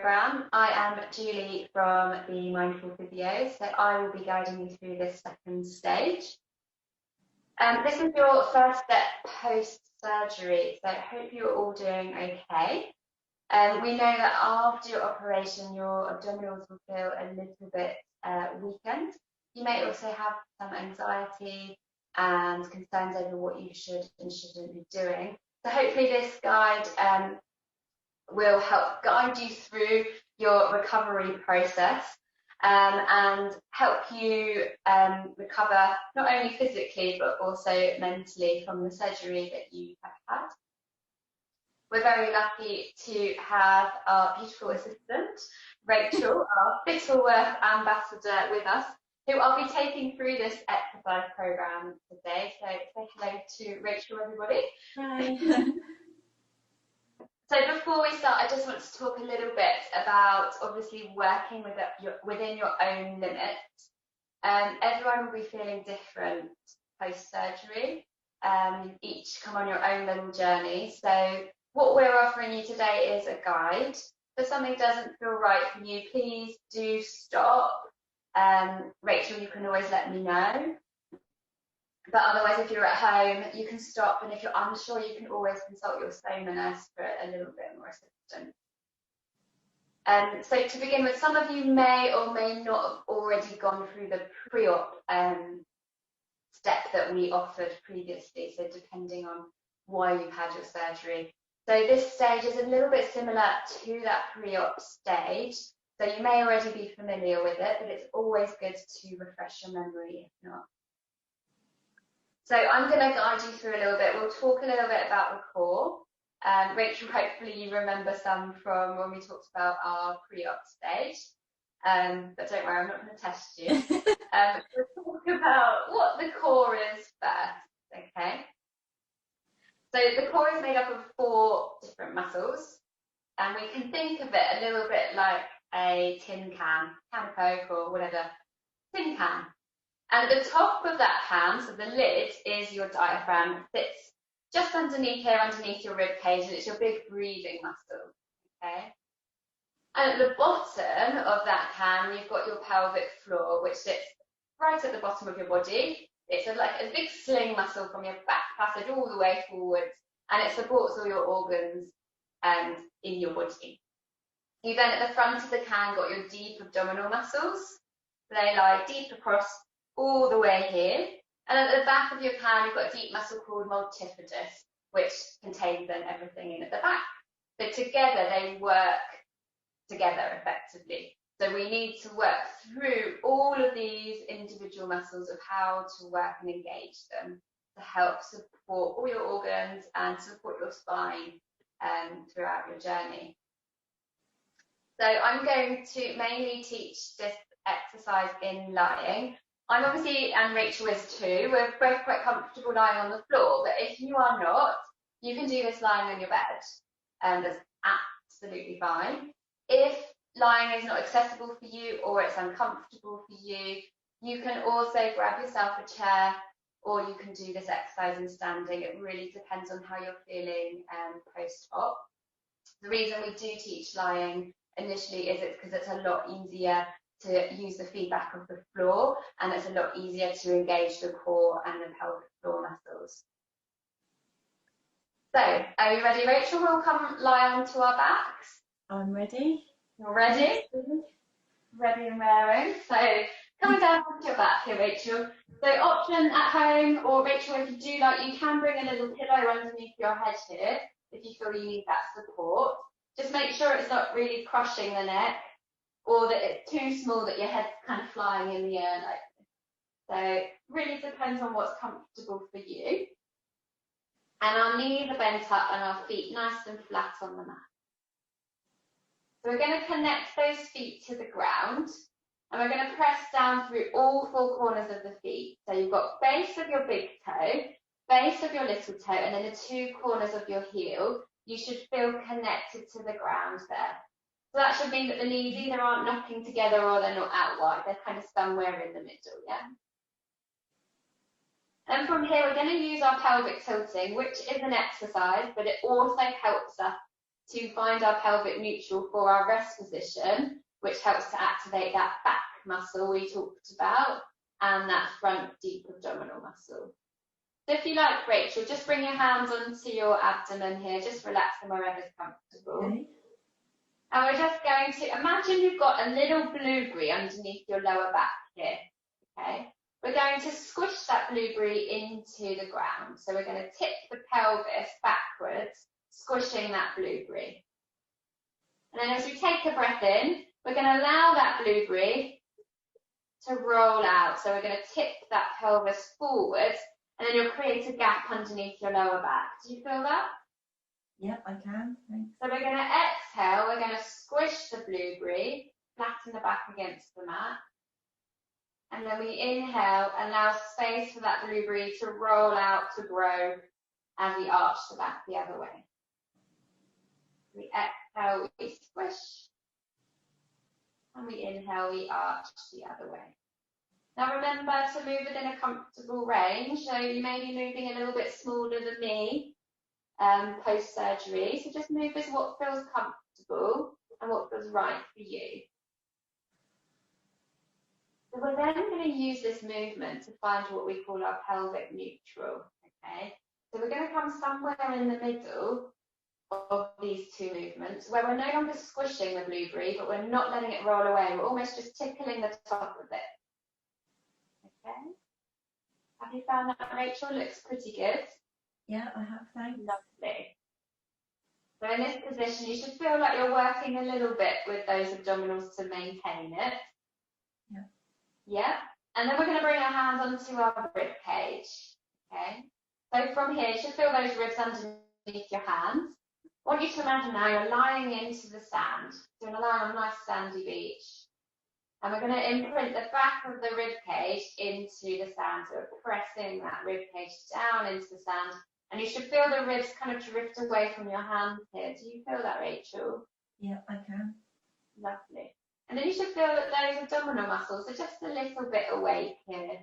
programme. I am Julie from the Mindful Physio, so I will be guiding you through this second stage. This is your first step post-surgery, so I hope you're all doing okay. We know that after your operation, your abdominals will feel a little bit weakened. You may also have some anxiety and concerns over what you should and shouldn't be doing. So hopefully this guide will help guide you through your recovery process and help you recover not only physically but also mentally from the surgery that you have had. We're very lucky to have our beautiful assistant, Rachel, our Fittleworth ambassador, with us, who I'll be taking through this exercise programme today. So say hello to Rachel, everybody. Hi. So before we start, I just want to talk a little bit about obviously working within your own limits. Everyone will be feeling different post-surgery. Each come on your own little journey. So what we're offering you today is a guide. If something doesn't feel right for you, please do stop. Rachel, you can always let me know. But otherwise, if you're at home, you can stop. And if you're unsure, you can always consult your stoma nurse for a little bit more assistance. So to begin with, some of you may or may not have already gone through the pre-op step that we offered previously. So depending on why you've had your surgery. So this stage is a little bit similar to that pre-op stage. So you may already be familiar with it, but it's always good to refresh your memory if not. So I'm going to guide you through a little bit. We'll talk a little bit about the core. Rachel, hopefully you remember some from when we talked about our pre-op stage. But don't worry, I'm not going to test you. We'll talk about what the core is first, okay? So the core is made up of 4 different muscles. And we can think of it a little bit like a tin can of Coke or whatever, tin can. And at the top of that can, so the lid, is your diaphragm. It sits just underneath here, underneath your rib cage, and it's your big breathing muscle, okay? And at the bottom of that can, you've got your pelvic floor, which sits right at the bottom of your body. It's like a big sling muscle from your back passage all the way forwards, and it supports all your organs in your body. You then, at the front of the can, got your deep abdominal muscles. They lie deep across all the way here. And at the back of your can, you've got a deep muscle called multifidus, which contains then everything in at the back. So together, they work together effectively. So we need to work through all of these individual muscles of how to work and engage them to help support all your organs and support your spine throughout your journey. So I'm going to mainly teach this exercise in lying. I'm obviously, and Rachel is too, we're both quite comfortable lying on the floor, but if you are not, you can do this lying on your bed, and that's absolutely fine. If lying is not accessible for you or it's uncomfortable for you, you can also grab yourself a chair or you can do this exercise in standing. It really depends on how you're feeling post-op. The reason we do teach lying initially is it's because it's a lot easier to use the feedback of the floor, and it's a lot easier to engage the core and the pelvic floor muscles. So, are you ready, Rachel? We'll come lie onto our backs. I'm ready. You're ready? Ready and raring. So, coming down onto your back here, Rachel. So, option at home, or Rachel, if you do like, you can bring a little pillow underneath your head here if you feel you need that support. Just make sure it's not really crushing the neck, or that it's too small that your head's kind of flying in the air like this. So it really depends on what's comfortable for you. And our knees are bent up and our feet nice and flat on the mat. So we're going to connect those feet to the ground, and we're going to press down through all 4 corners of the feet. So you've got base of your big toe, base of your little toe, and then the 2 corners of your heel. You should feel connected to the ground there. So that should mean that the knees either aren't knocking together or they're not out wide. They're kind of somewhere in the middle, yeah? And from here, we're going to use our pelvic tilting, which is an exercise, but it also helps us to find our pelvic neutral for our rest position, which helps to activate that back muscle we talked about and that front deep abdominal muscle. So if you like, Rachel, just bring your hands onto your abdomen here, just relax them wherever's comfortable. Okay. And we're just going to imagine you've got a little blueberry underneath your lower back here. Okay. We're going to squish that blueberry into the ground. So we're going to tip the pelvis backwards, squishing that blueberry. And then as we take a breath in, we're going to allow that blueberry to roll out. So we're going to tip that pelvis forwards, and then you'll create a gap underneath your lower back. Do you feel that? Yep, I can. Thanks. So we're going to exhale, we're going to squish the blueberry, flatten the back against the mat. And then we inhale, allow space for that blueberry to roll out, to grow, and we arch the back the other way. We exhale, we squish, and we inhale, we arch the other way. Now remember to move within a comfortable range, so you may be moving a little bit smaller than me post-surgery, so just move as what feels comfortable and what feels right for you. So we're then going to use this movement to find what we call our pelvic neutral, okay? So we're going to come somewhere in the middle of these two movements where we're no longer squishing the blueberry, but we're not letting it roll away. We're almost just tickling the top of it. Okay? Have you found that, Rachel? Looks pretty good. Yeah, I have. Thanks. Lovely. So in this position, you should feel like you're working a little bit with those abdominals to maintain it. Yeah. Yeah. And then we're going to bring our hands onto our rib cage. Okay. So from here, you should feel those ribs underneath your hands. I want you to imagine now you're lying into the sand. So you're going to lie on a nice sandy beach. And we're going to imprint the back of the rib cage into the sand. So we're pressing that rib cage down into the sand. And you should feel the ribs kind of drift away from your hands here. Do you feel that, Rachel? Yeah, I can. Lovely. And then you should feel that those abdominal muscles are just a little bit awake here.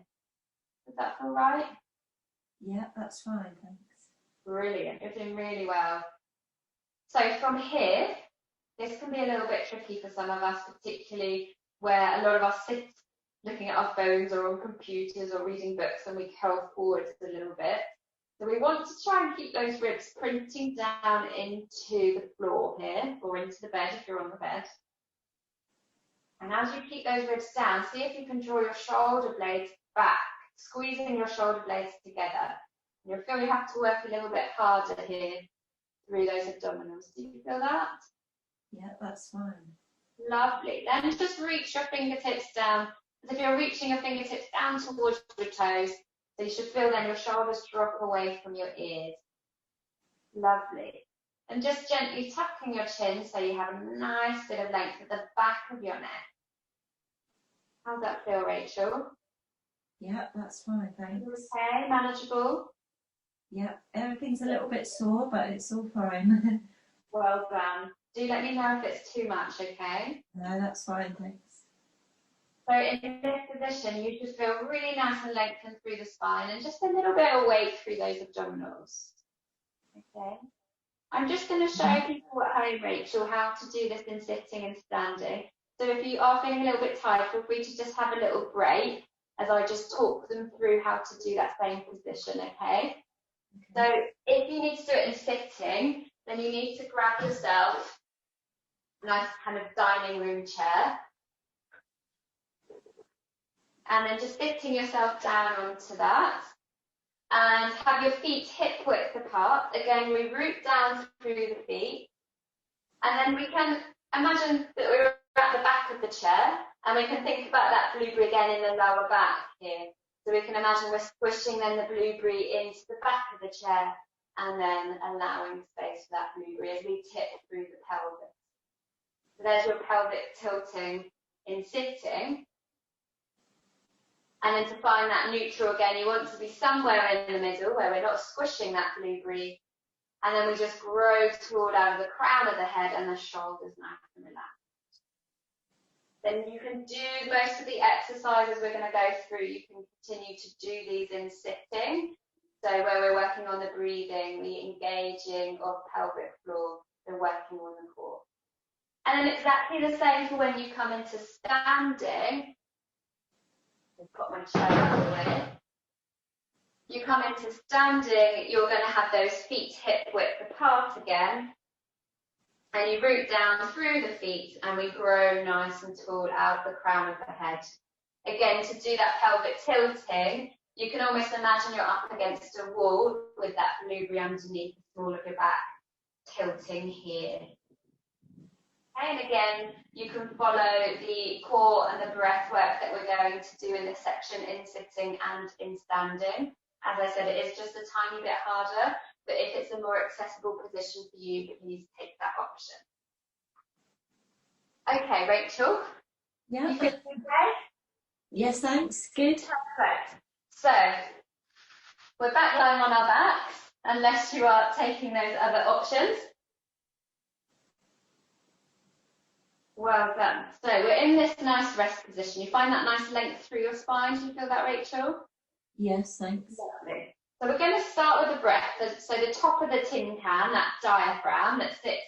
Does that feel right? Yeah, that's fine. Thanks. Brilliant. You're doing really well. So from here, this can be a little bit tricky for some of us, particularly where a lot of us sit looking at our phones or on computers or reading books and we curl forwards a little bit. So we want to try and keep those ribs printing down into the floor here or into the bed if you're on the bed. And as you keep those ribs down, see if you can draw your shoulder blades back, squeezing your shoulder blades together. You'll feel you have to work a little bit harder here through those abdominals. Do you feel that? Yeah, that's fine. Lovely. Then just reach your fingertips down. As if you're reaching your fingertips down towards your toes. So you should feel then your shoulders drop away from your ears. Lovely. And just gently tucking your chin so you have a nice bit of length at the back of your neck. How's that feel, Rachel? Yeah, that's fine. Thanks. Okay, manageable? Yeah, everything's a little bit sore, but it's all fine. Well done. Do let me know if it's too much, okay? No, that's fine. Thanks. So in this position, you should feel really nice and lengthened through the spine and just a little bit awake through those abdominals. Okay. I'm just going to show people at home, Rachel, how to do this in sitting and standing. So if you are feeling a little bit tired, feel free to just have a little break as I just talk them through how to do that same position, okay? So if you need to do it in sitting, then you need to grab yourself a nice kind of dining room chair. And then just sitting yourself down onto that. And have your feet hip width apart. Again, we root down through the feet. And then we can imagine that we're at the back of the chair. And we can think about that blueberry again in the lower back here. So we can imagine we're squishing then the blueberry into the back of the chair and then allowing space for that blueberry as we tip through the pelvis. So there's your pelvic tilting in sitting. And then to find that neutral again, you want to be somewhere in the middle where we're not squishing that blueberry. And then we just grow toward out of the crown of the head and the shoulders nice and relaxed. Then you can do most of the exercises we're going to go through. You can continue to do these in sitting. So where we're working on the breathing, the engaging of pelvic floor, So working on the core. And then exactly the same for when you come into standing. I've got my chair out of the way. You come into standing, you're going to have those feet hip width apart again. And you root down through the feet and we grow nice and tall out the crown of the head. Again, to do that pelvic tilting, you can almost imagine you're up against a wall with that glute underneath the small of your back tilting here. Okay, and again, you can follow the core and the breath work that we're going to do in this section in sitting and in standing. As I said, it is just a tiny bit harder, but if it's a more accessible position for you, please take that option. Okay, Rachel. Yeah. You feeling okay? Yes, thanks. Good. Perfect. So, we're back lying on our backs, unless you are taking those other options. Well done. So we're in this nice rest position. You find that nice length through your spine. Do you feel that, Rachel? Yes, thanks. Lovely. So we're going to start with the breath. So the top of the tin can, that diaphragm that sits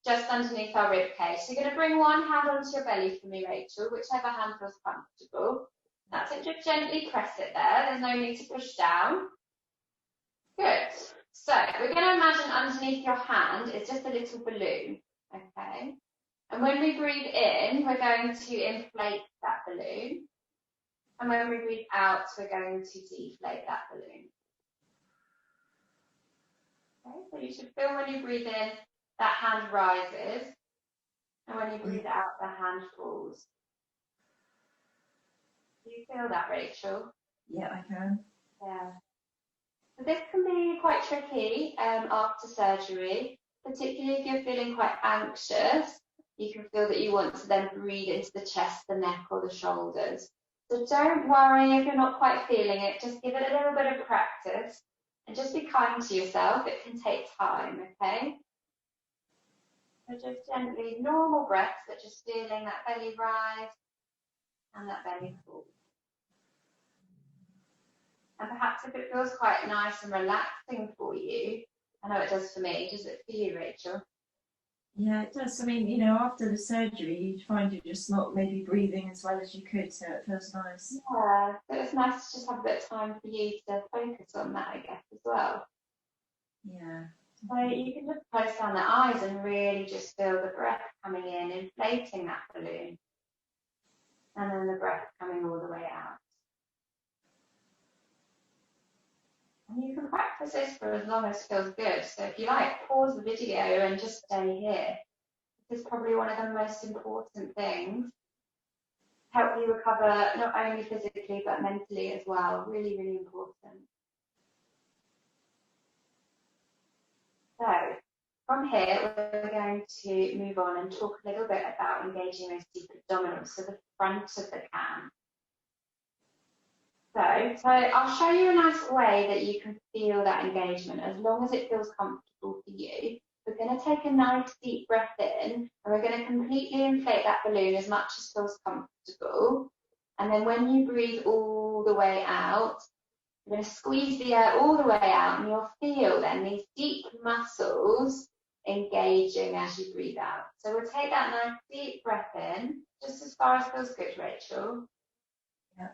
just underneath our rib cage. So you're going to bring one hand onto your belly for me, Rachel, whichever hand feels comfortable. That's it. Just gently press it there. There's no need to push down. Good. So we're going to imagine underneath your hand is just a little balloon. Okay. And when we breathe in, we're going to inflate that balloon. And when we breathe out, we're going to deflate that balloon. Okay, so you should feel when you breathe in, that hand rises. And when you breathe out, the hand falls. Do you feel that, Rachel? Yeah, I can. Yeah. So this can be quite tricky after surgery, particularly if you're feeling quite anxious. You can feel that you want to then breathe into the chest, the neck, or the shoulders. So don't worry if you're not quite feeling it. Just give it a little bit of practice and just be kind to yourself. It can take time, okay? So just gently, normal breaths, but just feeling that belly rise and that belly fall. And perhaps if it feels quite nice and relaxing for you, I know it does for me. Does it for you, Rachel? Yeah, it does. I mean, you know, after the surgery, you find you're just not maybe breathing as well as you could, so it feels nice. Yeah, so it's nice to just have a bit of time for you to focus on that, I guess, as well. Yeah. So you can just close down the eyes and really just feel the breath coming in, inflating that balloon. And then the breath coming all the way out. And you can practice this for as long as feels good. So if you like, pause the video and just stay here. This is probably one of the most important things. Help you recover not only physically but mentally as well. Really, really important. So from here, we're going to move on and talk a little bit about engaging those deep abdominals, so the front of the can. So I'll show you a nice way that you can feel that engagement as long as it feels comfortable for you. We're going to take a nice deep breath in and we're going to completely inflate that balloon as much as feels comfortable. And then when you breathe all the way out, you're going to squeeze the air all the way out and you'll feel then these deep muscles engaging as you breathe out. So we'll take that nice deep breath in, just as far as feels good, Rachel. Yeah.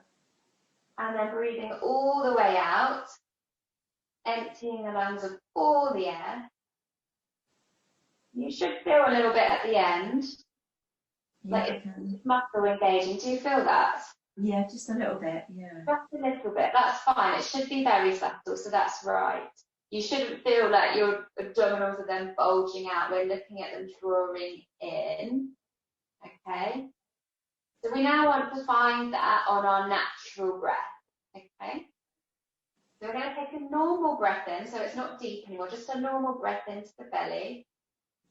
And then breathing all the way out, emptying the lungs of all the air. You should feel a little bit at the end, like it's muscle engaging. Do you feel that? Yeah, just a little bit, yeah. Just a little bit, that's fine. It should be very subtle, so that's right. You shouldn't feel like your abdominals are then bulging out. We're looking at them drawing in, okay? So we now want to find that on our natural breath, okay? So we're going to take a normal breath in, so it's not deep anymore, just a normal breath into the belly.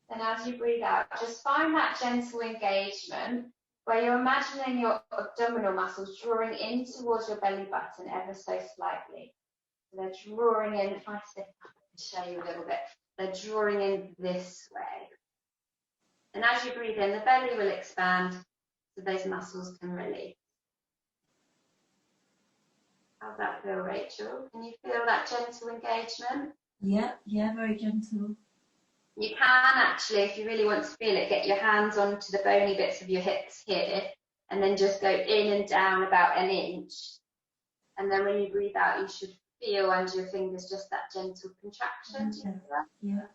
Then as you breathe out, just find that gentle engagement where you're imagining your abdominal muscles drawing in towards your belly button ever so slightly. So they're drawing in, if I sit up and show you a little bit, they're drawing in this way. And as you breathe in, the belly will expand so those muscles can release. How's that feel, Rachel? Can you feel that gentle engagement? Yeah, very gentle. You can actually, if you really want to feel it, get your hands onto the bony bits of your hips here, and then just go in and down about an inch. And then when you breathe out, you should feel under your fingers just that gentle contraction. Okay. Yeah.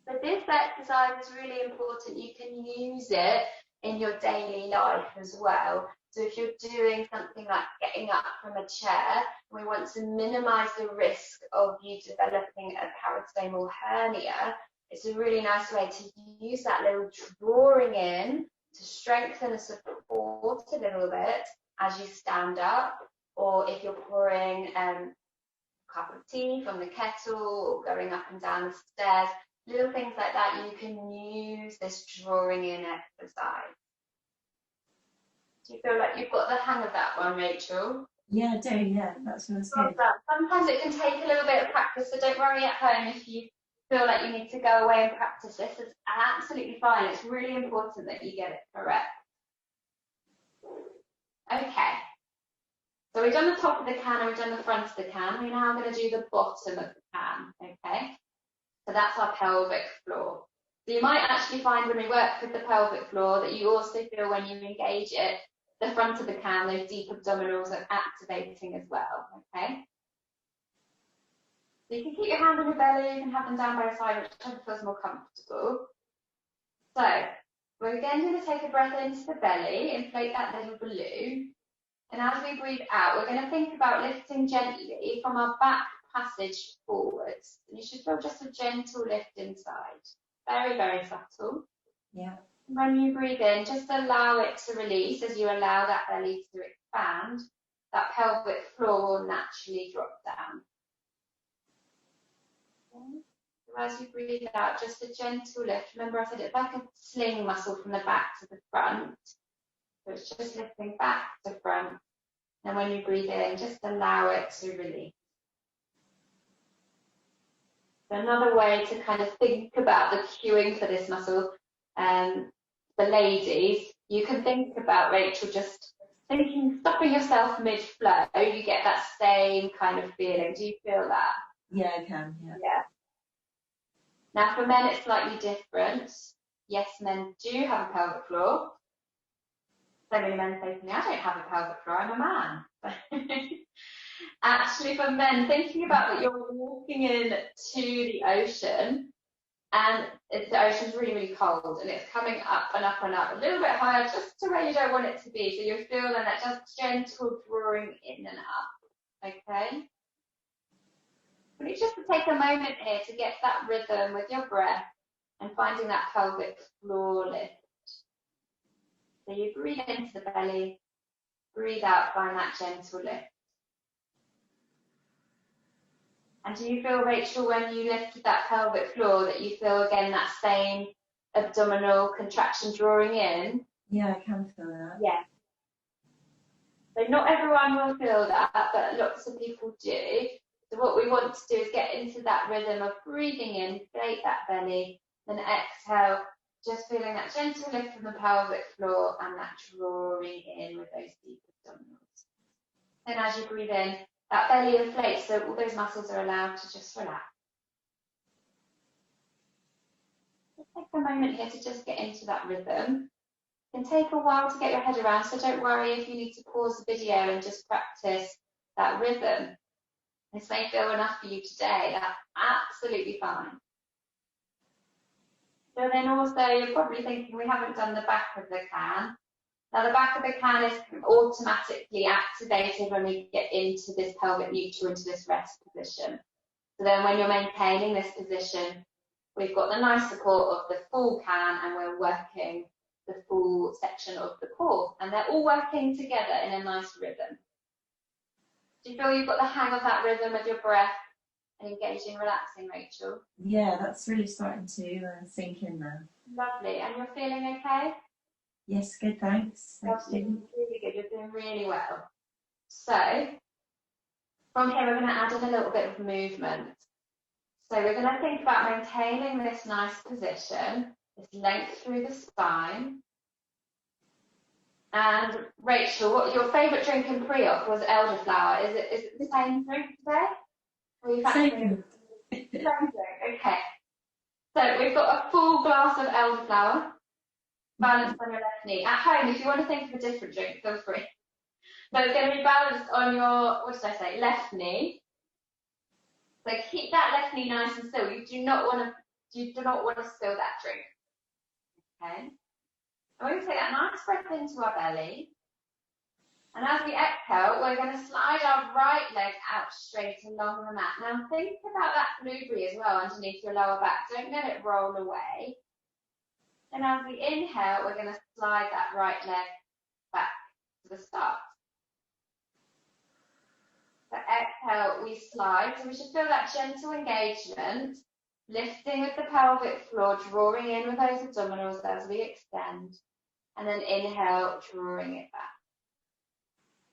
So this exercise is really important. You can use it in your daily life as well. So if you're doing something like getting up from a chair, we want to minimize the risk of you developing a parastomal hernia. It's a really nice way to use that little drawing in to strengthen and support a little bit as you stand up, or if you're pouring a cup of tea from the kettle or going up and down the stairs, little things like that, you can use this drawing in exercise. Do you feel like you've got the hang of that one, Rachel? Yeah, I do, yeah, that sounds good. Sometimes it can take a little bit of practice, so don't worry at home if you feel like you need to go away and practice this. It's absolutely fine. It's really important that you get it correct. Okay. So we've done the top of the can and we've done the front of the can. We're now going to do the bottom of the can, okay? So that's our pelvic floor. So you might actually find when we work with the pelvic floor that you also feel when you engage it, the front of the can, those deep abdominals are activating as well, okay? So you can keep your hand on your belly, you can have them down by your side, whichever feels more comfortable. So we're again going to take a breath into the belly, inflate that little balloon. And as we breathe out, we're going to think about lifting gently from our back passage forwards. And you should feel just a gentle lift inside. Very, very subtle. Yeah. When you breathe in, just allow it to release as you allow that belly to expand. That pelvic floor will naturally drop down. Okay. So as you breathe out, just a gentle lift. Remember I said it's like a sling muscle from the back to the front. So it's just lifting back to front. And when you breathe in, just allow it to release. So another way to kind of think about the cueing for this muscle, for ladies, you can think about, Rachel, just thinking, stopping yourself mid-flow, you get that same kind of feeling. Do you feel that? Yeah, I can, yeah. Yeah. Now for men, it's slightly different. Yes, men do have a pelvic floor. So many men say to me, I don't have a pelvic floor, I'm a man. Actually, for men, thinking about that you're walking in to the ocean, and the ocean's really, really cold, and it's coming up and up and up, a little bit higher, just to where you don't want it to be. So you're feeling that just gentle drawing in and up, okay? But it's just to take a moment here to get that rhythm with your breath and finding that pelvic floor lift. So you breathe into the belly, breathe out, find that gentle lift. And do you feel, Rachel, when you lift that pelvic floor, that you feel again that same abdominal contraction drawing in? Yeah, I can feel that. Yeah. So not everyone will feel that, but lots of people do. So what we want to do is get into that rhythm of breathing in, inflate that belly, then exhale, just feeling that gentle lift from the pelvic floor and that drawing in with those deep abdominals. Then as you breathe in, that belly inflates, so all those muscles are allowed to just relax. Just take a moment here to just get into that rhythm. It can take a while to get your head around, so don't worry if you need to pause the video and just practice that rhythm. This may feel enough for you today, that's absolutely fine. So then also, you're probably thinking we haven't done the back of the can. Now the back of the can is automatically activated when we get into this pelvic neutral, into this rest position. So then when you're maintaining this position, we've got the nice support of the full can and we're working the full section of the core. And they're all working together in a nice rhythm. Do you feel you've got the hang of that rhythm of your breath and engaging, relaxing, Rachel? Yeah, that's really starting to sink in now. Lovely. And you're feeling okay? Yes, good, thanks. Really good. You're doing really well. So from here, we're going to add in a little bit of movement. So we're going to think about maintaining this nice position, this length through the spine. And Rachel, what your favourite drink in pre-op was elderflower. Is it the same drink today? Or you Same. Okay. So we've got a full glass of elderflower balanced on your left knee. At home, if you want to think of a different drink, feel free. So it's going to be balanced on your, what did I say, left knee. So keep that left knee nice and still. You do not want to spill that drink. Okay. And we're going to take that nice breath into our belly. And as we exhale, we're going to slide our right leg out straight along the mat. Now think about that blueberry as well underneath your lower back. Don't let it roll away. And as we inhale, we're going to slide that right leg back to the start. So exhale, we slide. So we should feel that gentle engagement, lifting with the pelvic floor, drawing in with those abdominals as we extend. And then inhale, drawing it back.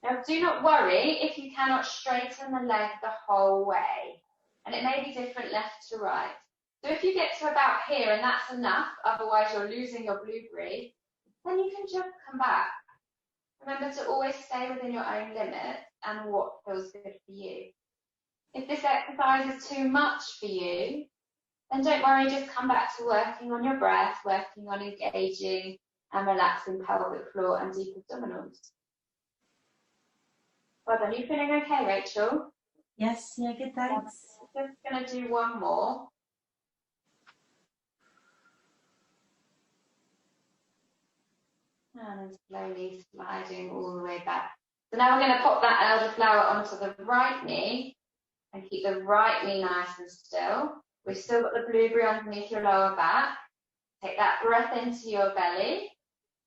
Now, do not worry if you cannot straighten the leg the whole way. And it may be different left to right. So if you get to about here and that's enough, otherwise you're losing your blueberry, then you can just come back. Remember to always stay within your own limit and what feels good for you. If this exercise is too much for you, then don't worry, just come back to working on your breath, working on engaging and relaxing pelvic floor and deep abdominals. Well done. You feeling okay, Rachel? Yes, yeah, good, thanks. I'm just going to do one more. And then slowly sliding all the way back. So now we're going to pop that elderflower onto the right knee and keep the right knee nice and still. We've still got the blueberry underneath your lower back. Take that breath into your belly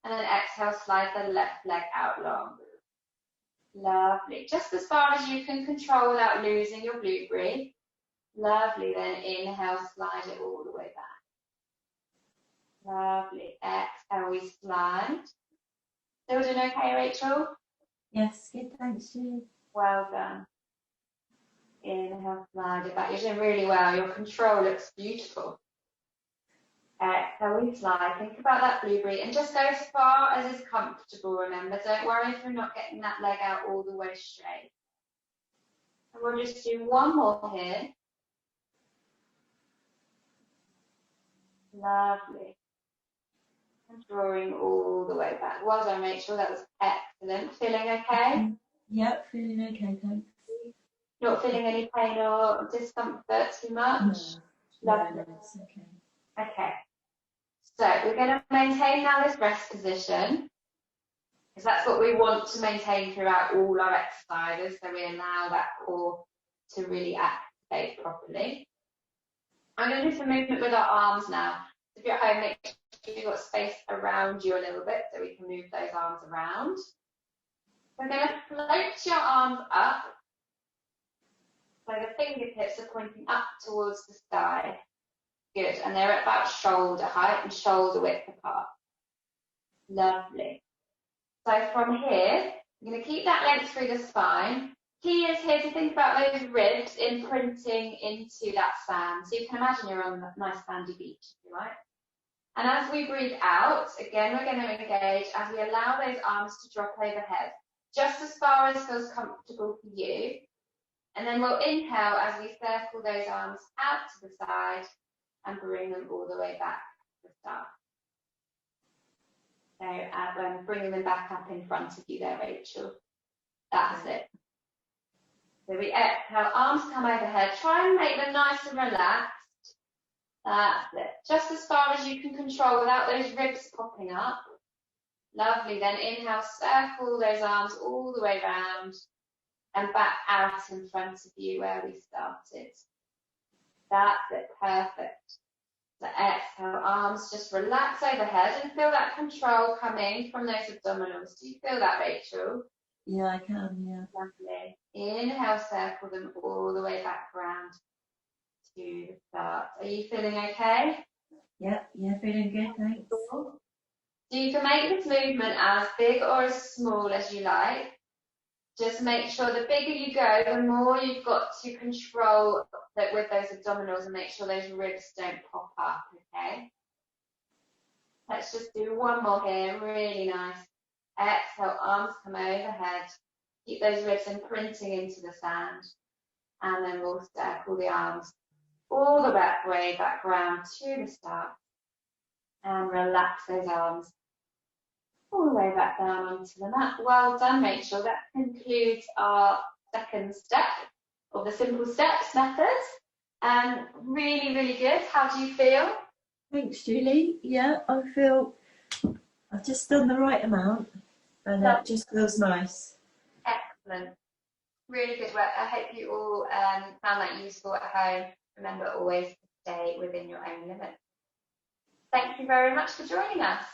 and then exhale, slide the left leg out long. Lovely. Just as far as you can control without losing your blueberry. Lovely. Then inhale, slide it all the way back. Lovely. Exhale, we slide. Still doing okay, Rachel? Yes, good, thanks, you. Well done. Inhale, slide it back. You're doing really well. Your control looks beautiful. Exhale, we slide. Think about that blueberry and just go as far as is comfortable, remember. Don't worry if you're not getting that leg out all the way straight. And we'll just do one more here. Lovely. And drawing all the way back. Well done, Rachel. That was excellent. Feeling okay? Yep, feeling okay, thanks. Not feeling any pain or discomfort too much? No, Lovely. no, it's okay. Okay. So we're going to maintain now this rest position, because that's what we want to maintain throughout all our exercises, so we allow that core to really activate properly. I'm going to do some movement with our arms now. If you're at home, make sure you've got space around you a little bit so we can move those arms around. We're going to float your arms up, so the fingertips are pointing up towards the sky. Good, and they're at about shoulder height and shoulder width apart. Lovely. So from here, you're going to keep that length through the spine. Key is here to think about those ribs imprinting into that sand. So you can imagine you're on a nice sandy beach, if you like. And as we breathe out, again, we're going to engage as we allow those arms to drop overhead, just as far as feels comfortable for you. And then we'll inhale as we circle those arms out to the side and bring them all the way back to the start. So bringing them back up in front of you there, Rachel. That's it. So we exhale, arms come overhead. Try and make them nice and relaxed. That's it. Just as far as you can control without those ribs popping up. Lovely. Then inhale, circle those arms all the way round and back out in front of you where we started. That's it. Perfect. So exhale, arms just relax overhead and feel that control coming from those abdominals. Do you feel that, Rachel? Yeah, I can, yeah. Lovely. Inhale, circle them all the way back around to the start. Are you feeling okay? Yep, yeah, feeling good, thanks. So you can make this movement as big or as small as you like. Just make sure the bigger you go, the more you've got to control that with those abdominals and make sure those ribs don't pop up, okay? Let's just do one more here, really nice. Exhale, arms come overhead. Keep those ribs imprinting into the sand. And then we'll circle the arms all the way back round to the start. And relax those arms all the way back down onto the mat. Well done, Rachel. That concludes our second step of the simple steps method. Really, really good. How do you feel? Thanks, Julie. Yeah, I feel I've just done the right amount and it just feels nice. Excellent. Really good work. I hope you all found that useful at home. Remember always to stay within your own limits. Thank you very much for joining us.